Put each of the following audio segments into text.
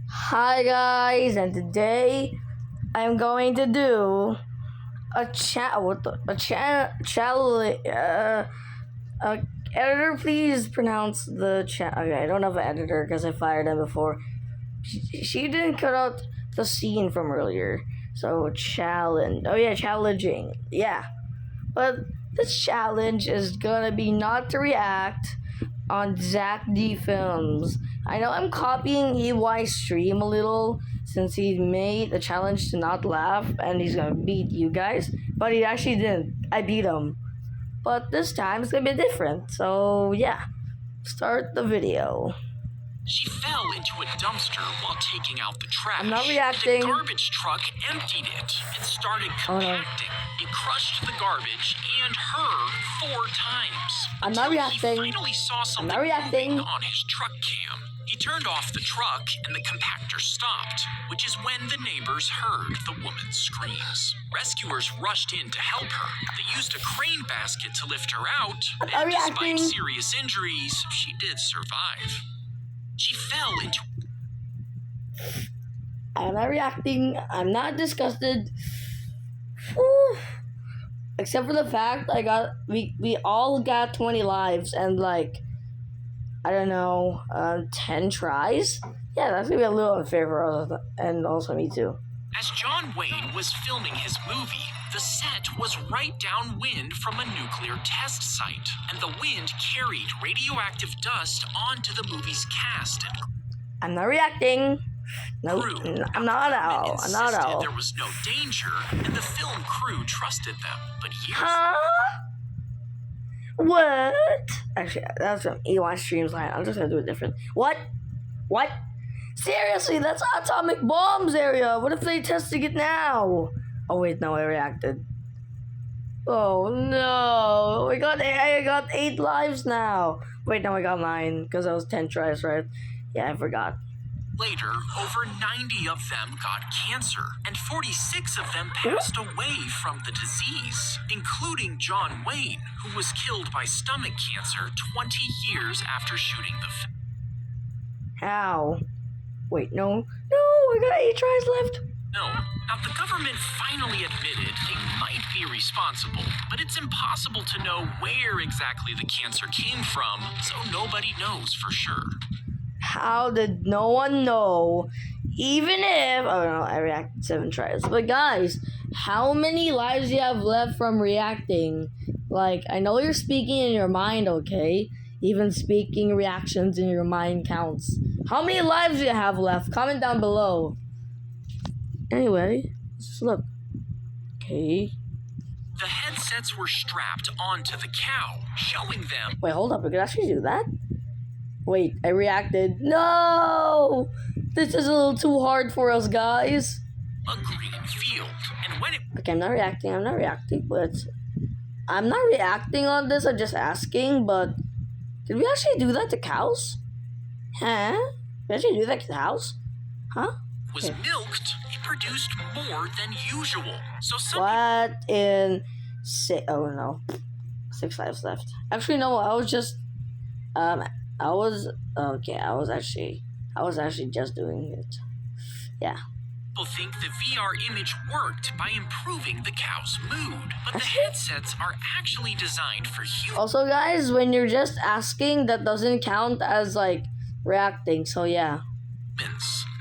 Hi guys, and today I'm going to do a chat. What the? A chat challenge. Editor, please pronounce the chat. Okay, I don't have an editor because I fired him before. She didn't cut out the scene from earlier. So challenge. Oh yeah, challenging. Yeah, but this challenge is gonna be not to react on Zach D Films. I know I'm copying EY's stream a little since he made the challenge to not laugh and he's gonna beat you guys, but he actually didn't. I beat him. But this time it's gonna be different. So yeah, start the video. She fell into a dumpster while taking out the trash. I'm not reacting. And a garbage truck emptied it and started compacting. It crushed the garbage and her 4 times. I'm not reacting. He finally saw something moving on his truck cam. He turned off the truck and the compactor stopped, which is when the neighbors heard the woman's screams. Rescuers rushed in to help her. They used a crane basket to lift her out, and despite serious injuries, she did survive. She fell into... I'm not reacting. I'm not disgusted. Whew. Except for the fact we all got 20 lives and like, I don't know, 10 tries? Yeah, that's gonna be a little unfair for us and also me too. As John Wayne was filming his movie, the set was right downwind from a nuclear test site, and the wind carried radioactive dust onto the movie's cast and I'm not reacting. No, I'm not out. I'm not out. There was no danger, and the film crew trusted them. But years... Huh? What? Actually, that's from EY Streams line. I'm just gonna do it different. What? What? Seriously, that's atomic bombs area. What if they testing it now? Oh wait, no, I reacted. Oh no, I got 8 lives now. Wait, no, I got 9 because I was 10 tries, right? Yeah, I forgot. Later, over 90 of them got cancer, and 46 of them passed away from the disease, including John Wayne, who was killed by stomach cancer 20 years after shooting the film. How? Wait, no, I got 8 tries left. No. Now, the government finally admitted they might be responsible, but it's impossible to know where exactly the cancer came from, so nobody knows for sure. How did no one know? Even if... Oh no, I reacted 7 tries. But guys, how many lives do you have left from reacting? Like, I know you're speaking in your mind, okay? Even speaking reactions in your mind counts. How many lives do you have left? Comment down below. Anyway, let's look. Okay. The headsets were strapped onto the cow, showing them... Wait, hold up. We could actually do that? Wait, I reacted. No! This is a little too hard for us, guys. A green field, and when it... Okay, I'm not reacting, but... I'm not reacting on this, I'm just asking, but... Did we actually do that to cows? Huh? Did we actually do that to cows? Huh? Was milked, it produced more than usual. So some... What in... Oh, no. 6 lives left. Actually, no, I was just... I was actually just doing it. Yeah. People think the VR image worked by improving the cow's mood, but the headsets are actually designed for humans. Also, guys, when you're just asking, that doesn't count as like reacting. So yeah.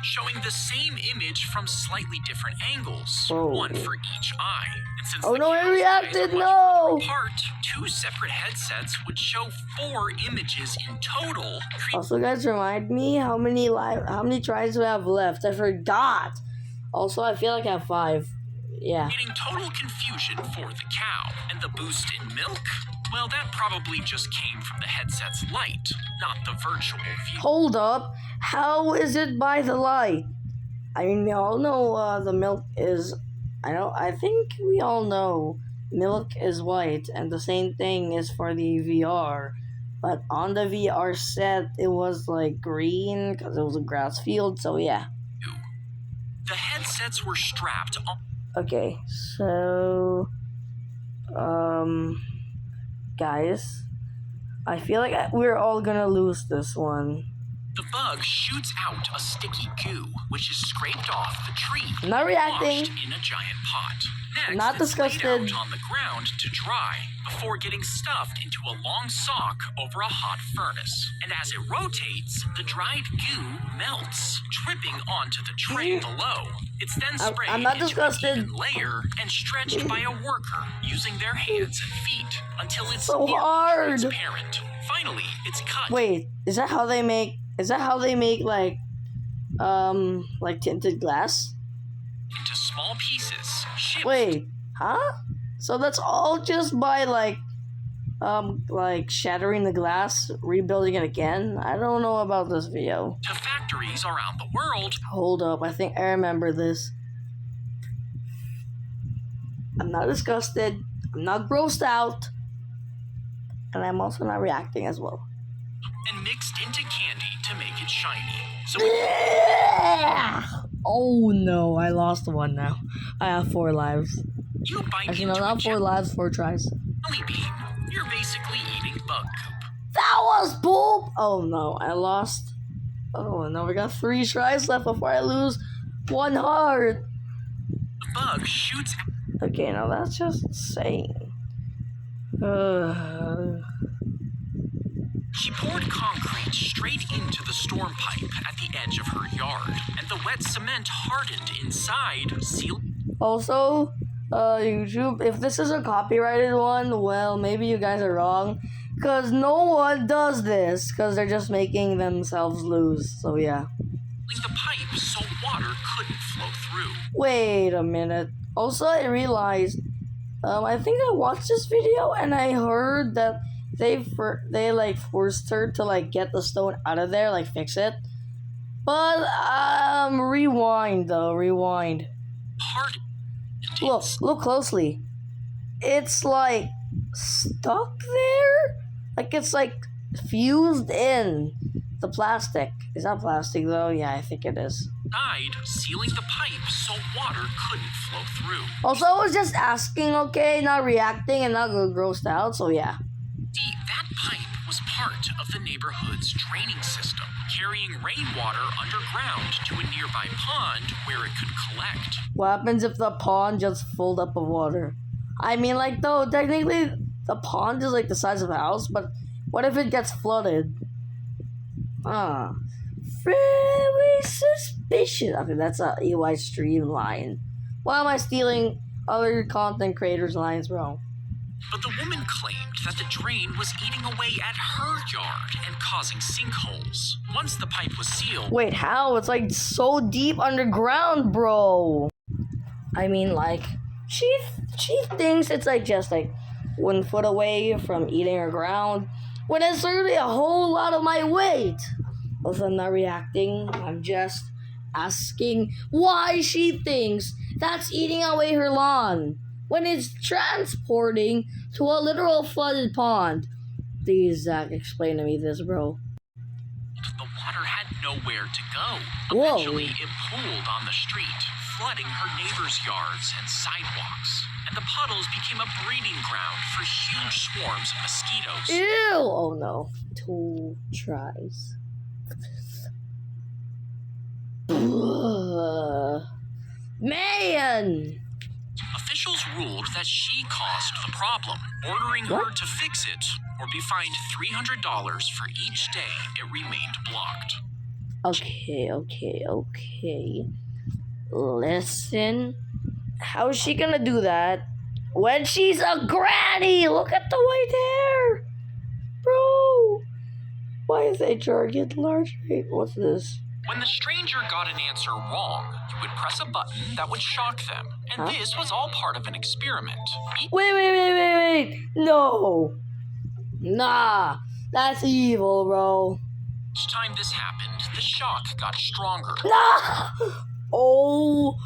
Showing the same image from slightly different angles, Oh. one for each eye. And since Oh the no, I cow's reacted. eyes are much No. further apart, 2 separate headsets would show 4 images in total. Also, guys, remind me how many tries we have left. I forgot. Also, I feel like I have 5. Yeah. Creating total confusion for the cow. And the boost in milk? Well, that probably just came from the headset's light, not the virtual view. Hold up. How is it by the light? I mean, we all know the milk is... I think we all know milk is white, and the same thing is for the VR. But on the VR set, it was like green because it was a grass field, so yeah. The headsets were strapped on... Okay, so... Guys, I feel like we're all gonna lose this one. The bug shoots out a sticky goo, which is scraped off the tree. I'm not reacting. Washed in a giant pot. Next, I'm not it's laid disgusted. out on the ground to dry before getting stuffed into a long sock over a hot furnace. And as it rotates, the dried goo melts, dripping onto the tray below. It's then sprayed I'm not into disgusted. an even layer and stretched by a worker using their hands and feet until it's So nearly hard. transparent. Finally, it's cut. Wait, is that how they make like tinted glass? Into small pieces. Shipped Wait, huh? So that's all just by like shattering the glass, rebuilding it again? I don't know about this video. to factories around the world. Hold up, I think I remember this. I'm not disgusted, I'm not grossed out, and I'm also not reacting as well. And mixed into candy to make it shiny. So Oh no, I lost one now. I have 4 lives. you bite Actually, no, into a not 4 lives, 4 tries. jelly bean. You're basically eating bug goop. That was poop! Oh no, I lost. Oh no, we got 3 tries left before I lose 1 heart. The bug shoots. Okay, now that's just insane. She poured concrete straight into the storm pipe at the edge of her yard, and the wet cement hardened inside, sealing. Also, YouTube, if this is a copyrighted one, well, maybe you guys are wrong. Because no one does this, because they're just making themselves lose. So, yeah. The pipe so water couldn't flow through. Wait a minute. Also, I realized, I think I watched this video and I heard that they forced her to like get the stone out of there, like fix it. But rewind. Hardened. Look closely. It's like stuck there. Like it's like fused in the plastic. Is that plastic though? Yeah, I think it is. Sealing the pipe so water couldn't flow through. Also, I was just asking, okay, not reacting and not grossed out. So yeah. See, that pipe was part of the neighborhood's draining system, carrying rainwater underground to a nearby pond where it could collect. What happens if the pond just filled up with water? I mean, like, though, technically, the pond is, like, the size of a house, but what if it gets flooded? Very suspicious. Okay, that's a EY stream line. Why am I stealing other content creators' lines, bro? But the woman claimed that the drain was eating away at her yard and causing sinkholes. Once the pipe was sealed... Wait, how? It's, like, so deep underground, bro. I mean, like... She thinks it's like just like 1 foot away from eating her ground, when it's literally a whole lot of my weight. Also, I'm not reacting. I'm just asking why she thinks that's eating away her lawn when it's transporting to a literal flooded pond. Please, Zach, explain to me this, bro. The water had nowhere to go. Whoa. Eventually, it pooled on the street, flooding her neighbors' yards and sidewalks. And the puddles became a breeding ground for huge swarms of mosquitoes. Ew! Oh no. 2 tries. Man! Officials ruled that she caused the problem, ordering her to fix it or be fined $300 for each day it remained blocked. Okay. Listen. How is she gonna do that when she's a granny? Look at the white hair! Bro! Why is HR get large? Wait, what's this? When the stranger got an answer wrong, you would press a button that would shock them. And this was all part of an experiment. Wait. No. Nah. That's evil, bro. Each time this happened, the shock got stronger. Nah! Oh.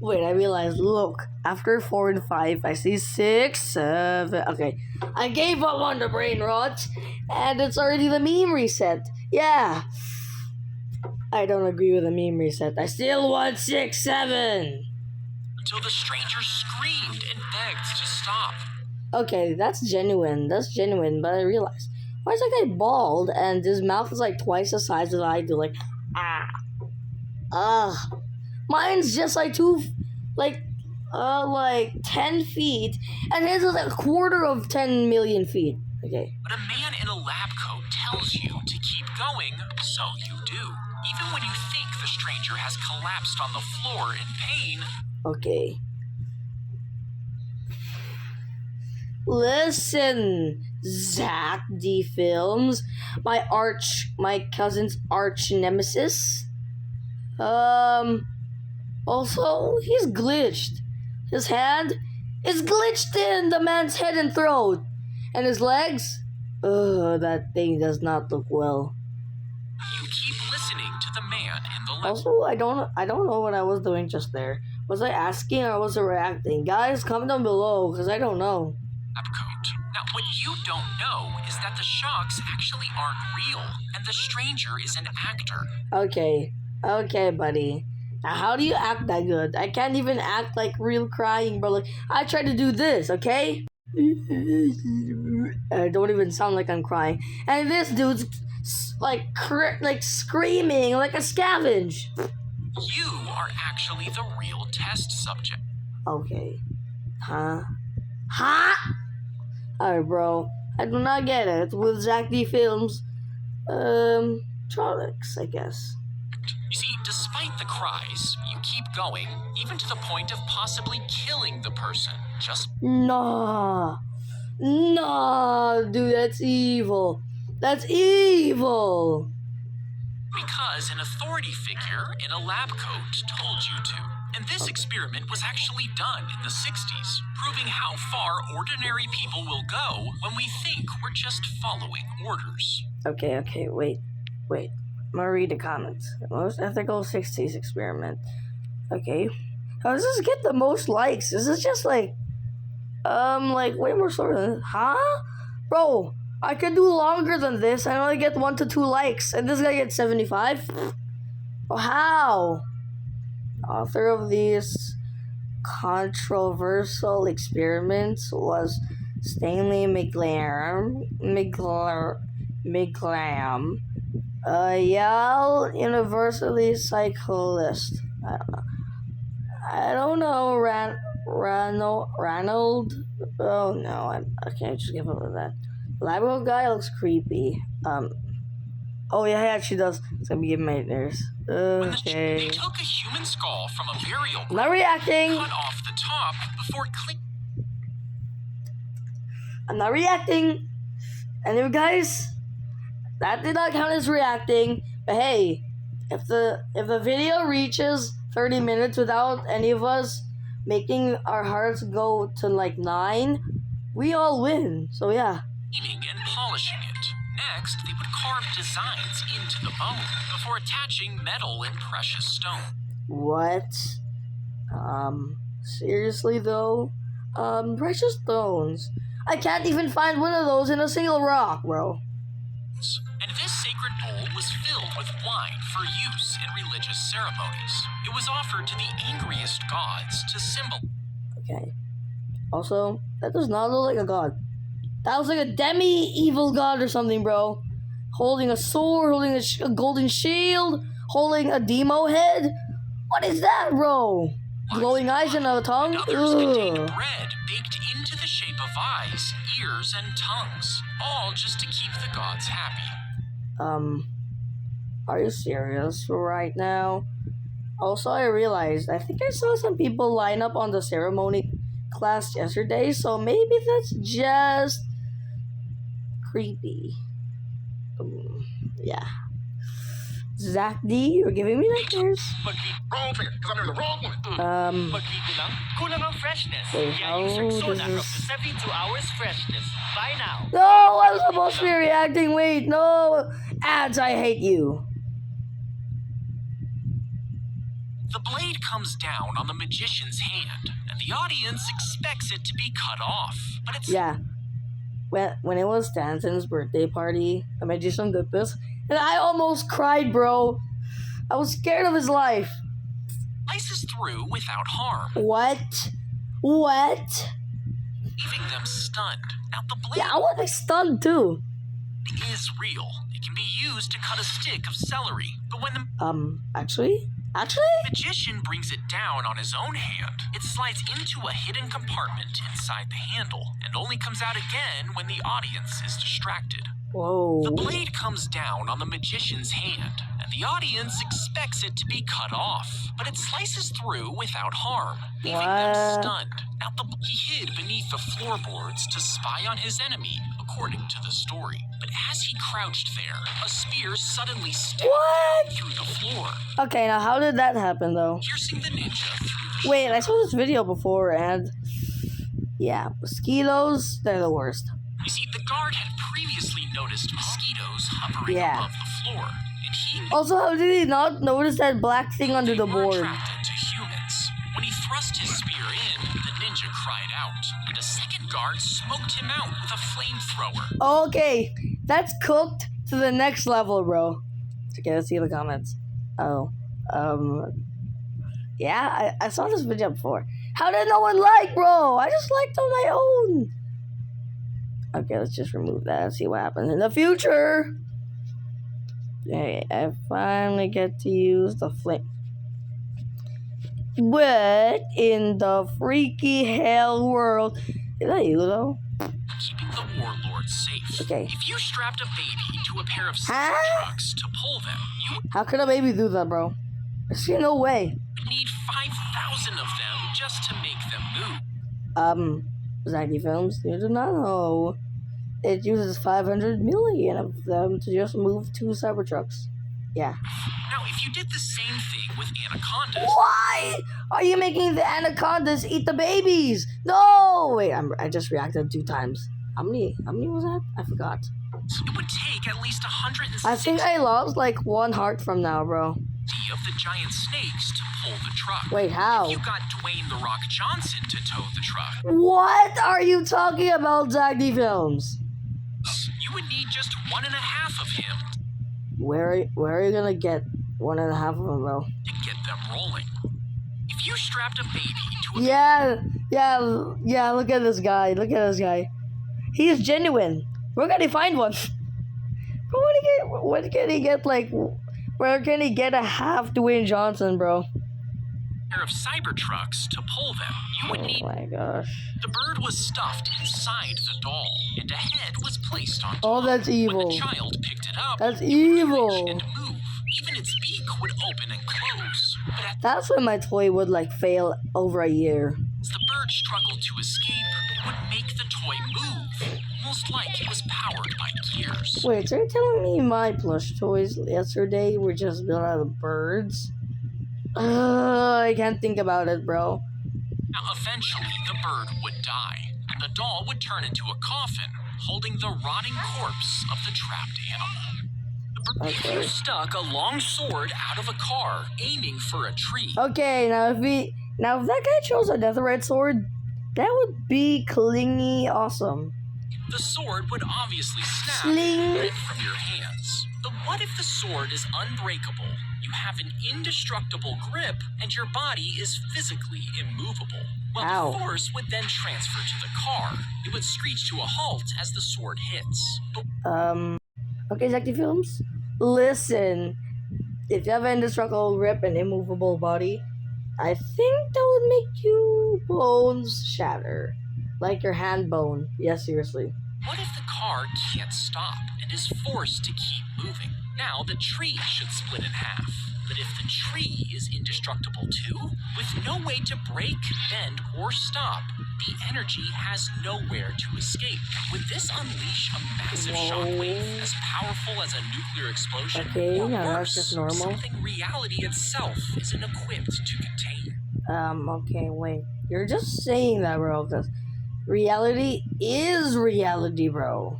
Wait, I realized, look. After 4 and 5, I see 6, 7. Okay. I gave up on the brain rot. And it's already the meme reset. Yeah. I don't agree with the meme reset. I still want 6, 7. Until the stranger screamed and begged to stop. Okay, that's genuine. But I realized, Why is that guy bald and his mouth is like twice the size that I do? Like, ah. Mine's just like 10 feet, and his is like a quarter of 10 million feet. Okay. But a man in a lab coat tells you to keep going, so you do. Even when you think the stranger has collapsed on the floor in pain. Okay. Listen, Zach D. Films, my cousin's arch nemesis. Also, he's glitched. His hand is glitched in the man's head and throat. And his legs? Ugh, that thing does not look well. You keep listening to the man in the lab. Also, I don't know what I was doing just there. Was I asking or was I reacting? Guys, comment down below, because I don't know. Lab coat. Now, what you don't know is that the shocks actually aren't real, and the stranger is an actor. Okay, buddy. Now, how do you act that good? I can't even act like real crying, bro. Like, I tried to do this, okay? I don't even sound like I'm crying. And this dude's like screaming like a scavenge. You are actually the real test subject. Okay. Huh? Alright, bro. I do not get it. With Zach D. Films, Trollocs, I guess. You see, despite the cries, you keep going, even to the point of possibly killing the person. Just Nah, dude, that's evil. That's evil. because an authority figure in a lab coat told you to. And this experiment was actually done in the 60s, proving how far ordinary people will go when we think we're just following orders. Okay, wait. I'm gonna read the comments. Most ethical 60s experiment. Okay. How does this get the most likes? Is this just like way more slower than this? Huh? Bro, I could do longer than this. I only get 1 to 2 likes, and this guy gets 75? Oh, how? Author of these controversial experiments was Stanley McLam, a Yale University psychologist. I don't know. Ranald? Oh no, I can't just give up with that. Labo guy looks creepy. Oh yeah, he actually does. It's gonna be giving my ears. Okay. They took a human skull from a burial ground, Not reacting. cut off the top before I'm not reacting. Anyway, guys, that did not count as reacting. But hey, if the video reaches 30 minutes without any of us making our hearts go to like 9, we all win. So yeah. cleaning and polishing it. Next, they would carve designs into the bone before attaching metal and precious stone. What? Seriously though? Precious stones. I can't even find one of those in a single rock, bro. And this sacred bowl was filled with wine for use in religious ceremonies. It was offered to the angriest gods to symbolize. Okay. Also, that does not look like a god. That was like a demi-evil god or something, bro. Holding a sword, holding a golden shield, holding a demo head. What is that, bro? Glowing eyes and a tongue? And others contained bread baked into the shape of eyes, ears, and tongues, all just to keep the gods happy. Are you serious right now? Also, I realized, I think I saw some people line up on the ceremony class yesterday, so maybe that's just creepy. Yeah. Zach D, you're giving me nightmares. Wrong finger, because I'm the wrong one. Pagkito lang, kulang ang freshness. Okay, Kaya use how Rexona does up to 72 hours freshness. Buy now. No, I'm supposed to be reacting. Wait, no. Ads, I hate you. The blade comes down on the magician's hand, and the audience expects it to be cut off. But it's Yeah. When it was Stanton's birthday party, the magician did this, and I almost cried, bro. I was scared of his life. slices through without harm, What? leaving them stunned. Now the blade Yeah, I was like stunned too. is real. It can be used to cut a stick of celery. But when the Actually? magician brings it down on his own hand, it slides into a hidden compartment inside the handle and only comes out again when the audience is distracted. Whoa. The blade comes down on the magician's hand, and the audience expects it to be cut off, but it slices through without harm, leaving them What? stunned. Now, he hid beneath the floorboards to spy on his enemy, according to the story. But as he crouched there, a spear suddenly stabbed What? through the floor, Okay, now how did that happen though? piercing the ninja through the Wait, I saw this video before and yeah, mosquitoes, they're the worst. You see, the guard had previously noticed mosquitoes hovering Yeah. above the floor, and he knew Also, how did he not notice that black thing under they the were board? attracted to humans. When he thrust his spear in, the ninja cried out, and a second guard smoked him out with a flamethrower. Okay, that's cooked to the next level, bro. Okay, let's see the comments. Oh, yeah, I saw this video before. How did no one like, bro? I just liked on my own. Okay, let's just remove that and see what happens in the future. Okay, I finally get to use the flame. What in the freaky hell world? Is that you, though? Keeping the warlords safe. Okay. If you strapped a baby to a pair of Huh? trucks to pull them, you How could a baby do that, bro? There's no way. would need 5,000 of them just to make them move. Zaggy Films, you do not know. It uses 500 million of them to just move 2 Cybertrucks. Yeah. Now, if you did the same thing with anacondas, Why are you making the anacondas eat the babies? No! Wait, I just reacted 2 times. How many was that? I forgot. it would take at least 160 I think I lost like 1 heart from now, bro. of the giant snakes to pull the truck. Wait, how? You got Dwayne The Rock Johnson to tow the truck. What are you talking about, Zaggy Films? You would need just 1.5 of him Where are you gonna get 1.5 of them, bro? to get them rolling. If you strapped a baby to a Yeah, look at this guy. He is genuine. Where can he find one? Bro, when can he get like, where can he get a half Dwayne Johnson, bro? pair of Cybertrucks to pull them, you would need. Oh my gosh. The bird was stuffed inside the doll, and a head was placed on top. Oh, that's When evil. the child picked it up, That's it would evil. twitch and move. Even its beak would open and close. But That's when my toy would like fail over a year. as the bird struggled to escape, it would make the toy move, almost like it was powered by gears. Wait, so you're telling me my plush toys yesterday were just built out of birds? I can't think about it, bro. Now, eventually, the bird would die, and the doll would turn into a coffin, holding the rotting corpse of the trapped animal. If you Okay. stuck a long sword out of a car, aiming for a tree, Okay, now if that guy chose a Netherite sword, that would be clingy awesome. the sword would obviously snap Sling. and rip from your hands. But what if the sword is unbreakable? You have an indestructible grip, and your body is physically immovable. Well, Ow. the force would then transfer to the car. It would screech to a halt as the sword hits. But Okay, Zecti Films, listen. If you have an indestructible grip and immovable body, I think that would make you bones shatter. Like your hand bone. Yeah, seriously. what if the car can't stop and is forced to keep moving? Now the tree should split in half. But if the tree is indestructible too, with no way to break, bend, or stop, the energy has nowhere to escape. Would this unleash a massive shockwave as powerful as a nuclear explosion? Okay, or now that's worse, just normal. something reality itself isn't equipped to contain? Okay, wait. You're just saying that, bro, because reality is reality, bro.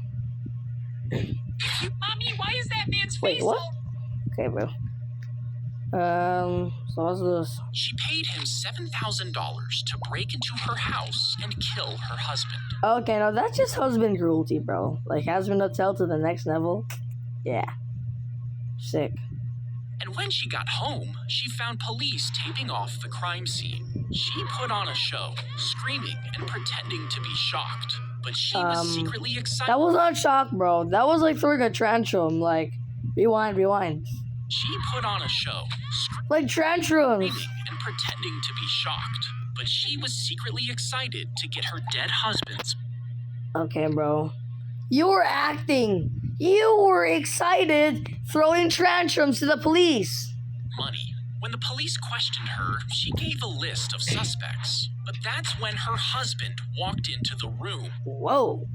Mommy, why is that man's Wait, face what? so... Okay, bro. So what's this? She paid him $7,000 to break into her house and kill her husband. Okay, now that's just husband cruelty, bro. Like, husband hotel to the next level. Yeah. Sick. And when she got home, she found police taping off the crime scene. She put on a show, screaming and pretending to be shocked. but she was secretly excited. That was not shock, bro. That was like throwing a tantrum. Like, rewind. She put on a show, Like tantrums. screaming and pretending to be shocked. But she was secretly excited to get her dead husband's Okay, bro. You were acting. You were excited, throwing tantrums to the police. money. When the police questioned her, she gave a list of suspects. But that's when her husband walked into the room, Whoa.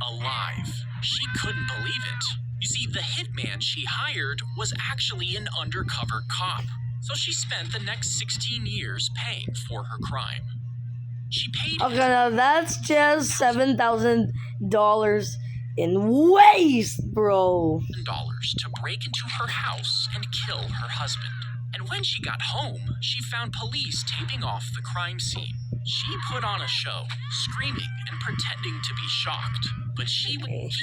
alive. She couldn't believe it. You see, the hitman she hired was actually an undercover cop. So she spent the next 16 years paying for her crime. She paid Okay, now that's just $7,000 in waste, bro. $1,000 to break into her house and kill her husband. And when she got home, she found police taping off the crime scene. She put on a show, screaming and pretending to be shocked. But he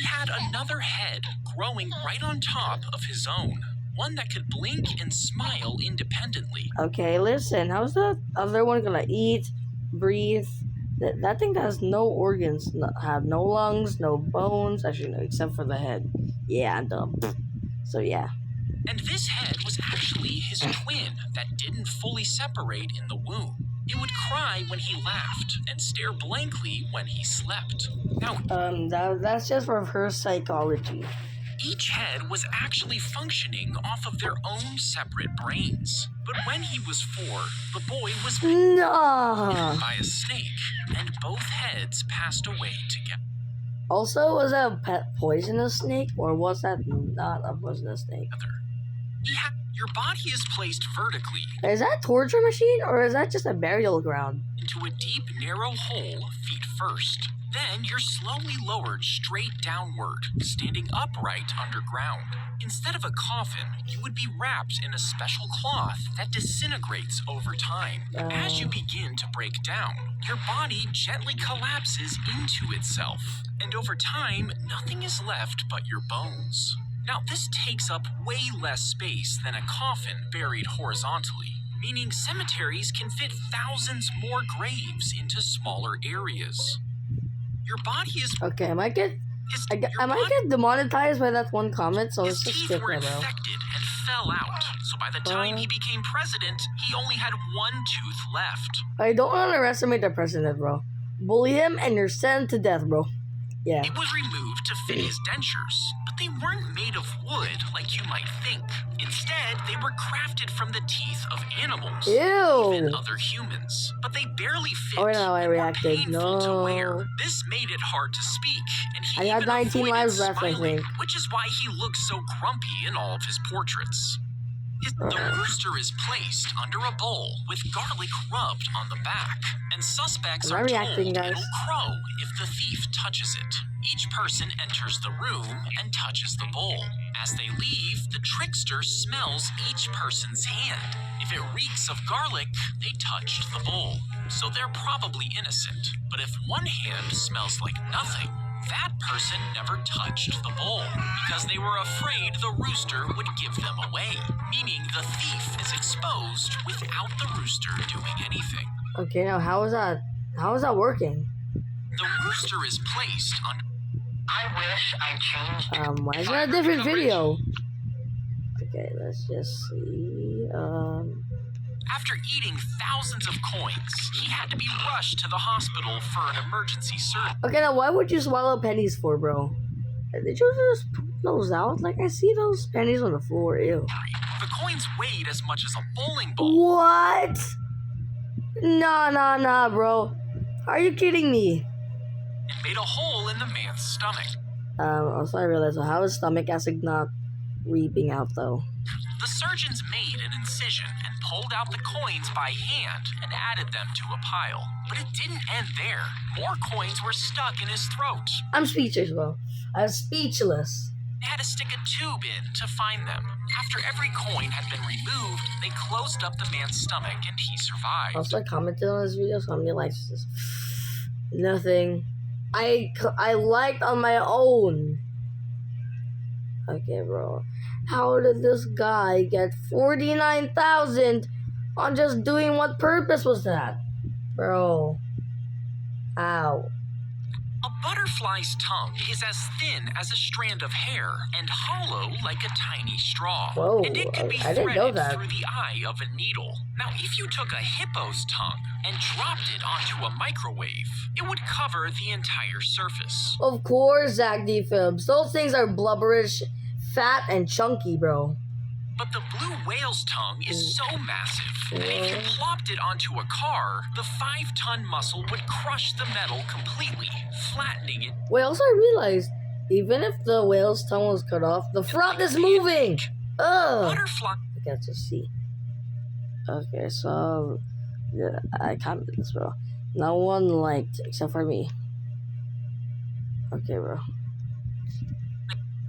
had another head growing right on top of his own. One that could blink and smile independently. Okay, listen. How's the other one gonna eat, breathe? That thing has no organs, have no lungs, no bones. Actually, no, except for the head. Yeah, I'm dumb. So yeah. And this head was actually his twin that didn't fully separate in the womb. It would cry when he laughed and stare blankly when he slept. Now, That's just for her psychology. each head was actually functioning off of their own separate brains. But when he was 4, the boy was bitten Nah. by a snake, and both heads passed away together. Also, was that a poisonous snake, or was that not a poisonous snake? Your body is placed vertically Is that a torture machine, or is that just a burial ground? into a deep, narrow hole feet first. Then you're slowly lowered straight downward, standing upright underground. Instead of a coffin, you would be wrapped in a special cloth that disintegrates over time. As you begin to break down, your body gently collapses into itself. And over time, nothing is left but your bones. Now, this takes up way less space than a coffin buried horizontally, meaning cemeteries can fit thousands more graves into smaller areas. Your body is... Okay, I might get demonetized by that one comment, so His let's just teeth skip were that, bro. infected and fell out, so by the time he became president, he only had one tooth left. I don't underestimate the president, bro. Bully him and you're sent to death, bro. Yeah. It was removed to fit his dentures, but they weren't made of wood like you might think. Instead, they were crafted from the teeth of animals, even Ew. other humans. But they barely fit Oh, no, I and were reacted. painful to wear. No. This made it hard to speak, and he I got even 19 avoided lives left, I smiling, think. which is why he looks so grumpy in all of his portraits. The rooster is placed under a bowl with garlic rubbed on the back, and suspects Am I are reacting, told guys? it'll crow if the thief touches it. Each person enters the room and touches the bowl. As they leave, the trickster smells each person's hand. If it reeks of garlic, they touched the bowl, so they're probably innocent. But if one hand smells like nothing, that person never touched the bowl because they were afraid the rooster would give them away, meaning the thief is exposed without the rooster doing anything. Okay, now how is that working? The rooster is placed on... I wish I changed Why is that a different video? Okay, let's just see. After eating thousands of coins, he had to be rushed to the hospital for an emergency surgery. Okay, now why would you swallow pennies for, bro? Did you just poop those out? Like, I see those pennies on the floor. Ew. The coins weighed as much as a bowling ball. What? Nah, bro. Are you kidding me? And made a hole in the man's stomach. Also I realized, how is stomach acid not weeping out, though? The surgeons made an incision and pulled out the coins by hand and added them to a pile. But it didn't end there. More coins were stuck in his throat. I'm speechless, bro. I'm speechless. They had to stick a tube in to find them. After every coin had been removed, they closed up the man's stomach and he survived. Also, I commented on this video, so how many likes is this? Nothing. I liked on my own. Okay, bro. How did this guy get 49,000 on just doing what purpose was that? Bro. Ow. butterfly's tongue is as thin as a strand of hair and hollow like a tiny straw. Whoa, and it could be I didn't know threaded that. through the eye of a needle. Now, if you took a hippo's tongue and dropped it onto a microwave, it would cover the entire surface. Of course, Zach D. Phillips. Those things are blubberish, fat, and chunky, bro. But the blue whale's tongue is so massive that if you plopped it onto a car, the 5-ton muscle would crush the metal completely, flattening it. Wait, also I realized, even if the whale's tongue was cut off, the front is moving! Ugh! Butterfly. Okay, let's just see. Okay, so... Yeah, I commented this, bro. No one liked, except for me. Okay, bro.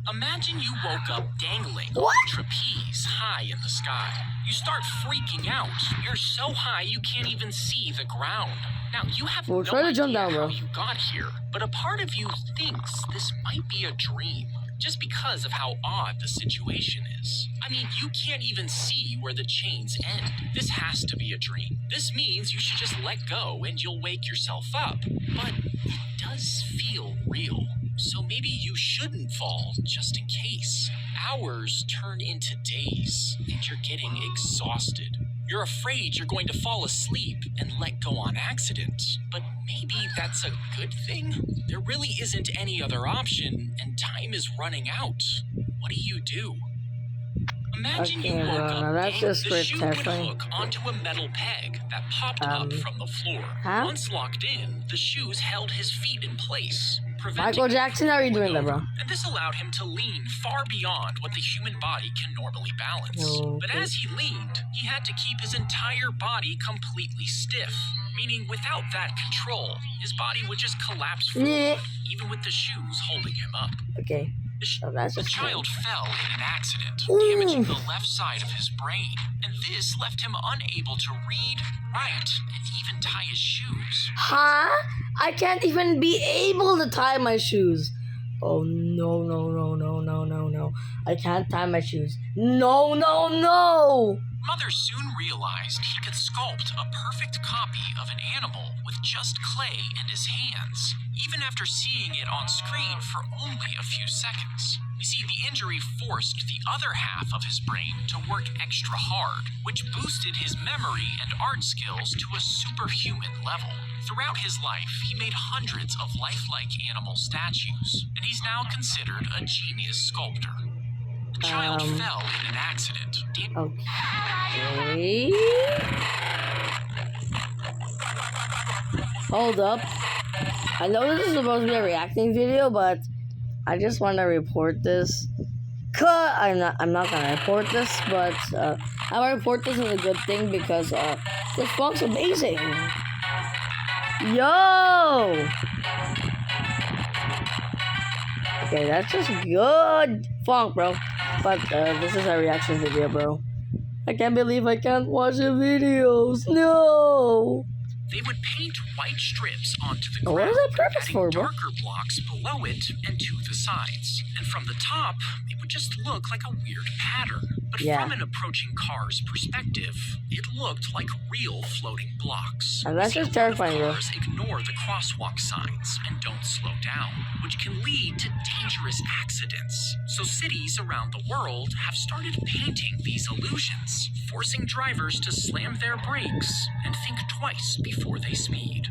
Imagine you woke up dangling What? on a trapeze high in the sky. You start freaking out. You're so high you can't even see the ground. Now, you have Well, no try to idea jump down, how bro. you got here, but a part of you thinks this might be a dream, just because of how odd the situation is. I mean, you can't even see where the chains end. This has to be a dream. This means you should just let go and you'll wake yourself up. But it does feel real. So maybe you shouldn't fall, just in case. Hours turn into days, and you're getting exhausted. You're afraid you're going to fall asleep and let go on accident. But maybe that's a good thing? There really isn't any other option, and time is running out. What do? Imagine Okay, you woke bro, up now that's and just the pretty shoe would terrifying. hook onto a metal peg that popped up from the floor. Huh? Once locked in, the shoes held his feet in place, preventing Michael him Jackson, how are you from doing that, falling bro? over. And this allowed him to lean far beyond what the human body can normally balance. But Okay. as he leaned, he had to keep his entire body completely stiff, meaning without that control, his body would just collapse forward, Yeah. even with the shoes holding him up. Okay. Oh, that's The just child fell in an accident, Ooh. damaging the left side of his brain, and this left him unable to read, write, and even tie his shoes. Huh? I can't even be able to tie my shoes. Oh, no, no, no, no, no, no, no. I can't tie my shoes. No, no, no! Mother soon realized he could sculpt a perfect copy of an animal with just clay and his hands, even after seeing it on screen for only a few seconds. You see, the injury forced the other half of his brain to work extra hard, which boosted his memory and art skills to a superhuman level. Throughout his life, he made hundreds of lifelike animal statues, and he's now considered a genius sculptor. The child fell in an accident. Okay. Hold up. I know this is supposed to be a reacting video, but I just want to report this. I'm not gonna report this, but I'm gonna report this as a good thing because this funk's amazing. Yo. Okay, that's just good funk, bro. But this is a reaction video, bro. I can't believe I can't watch the videos. No. They would paint white strips onto the Oh, what ground, is that purpose adding for, bro? darker blocks below it and to the sides. And from the top, it would just look like a weird pattern. But Yeah. from an approaching car's perspective, it looked like real floating blocks. And that's See, just a lot of terrifying, bro. cars ignore the crosswalk signs and don't slow down, which can lead to dangerous accidents. So cities around the world have started painting these illusions, forcing drivers to slam their brakes and think twice before they speed.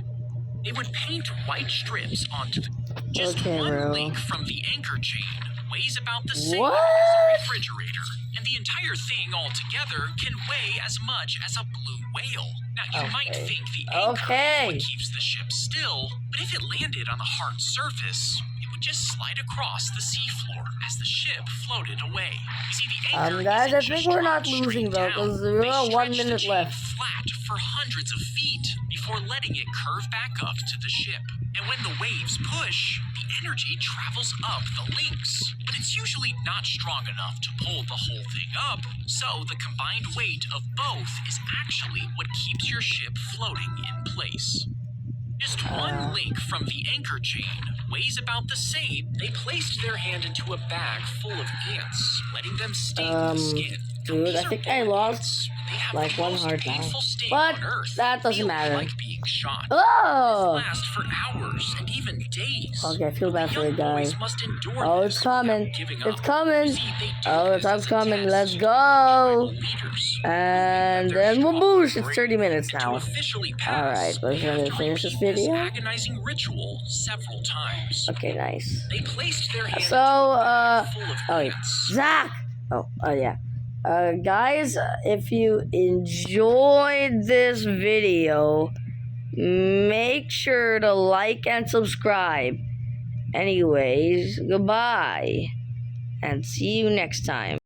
They would paint white strips onto the... Just Okay, one bro. link from the anchor chain weighs about the same What? as a refrigerator, and the entire thing altogether can weigh as much as a blue whale. Now, you might Okay. think the anchor Okay. is what keeps the ship still, but if it landed on the hard surface, it would just slide across the seafloor as the ship floated away. You see, the anchor Guys, isn't I think just we're not dropped losing, straight though, down. 'cause we They got 1 stretch the minute chain left. flat for hundreds of feet before letting it curve back up to the ship. And when the waves push, the energy travels up the links. But it's usually not strong enough to pull the whole thing up, so the combined weight of both is actually what keeps your ship floating in place. Just one link from the anchor chain weighs about the same. They placed their hand into a bag full of ants, letting them sting the skin. Now, dude, these I are think I bullet lost ants. They have Like the one most heart now. painful sting But on Earth. that doesn't feeling matter. like being shot. Oh! Last for hours and even days. Okay, I feel bad for the Young guy. boys must endure Oh, this it's coming. without giving It's up. coming. See, they do Oh, the this time's as a coming. test Let's to go. tribal leaders. And Their then struggle whoosh, it's break. 30 minutes And to now. officially pass, Alright, they let's have to finish this repeat video. agonizing ritual several times. Okay, nice. They placed their hand So, into a bag full of oh, ants. Zach! Oh, yeah. Guys, if you enjoyed this video, make sure to like and subscribe. Anyways, goodbye. And see you next time.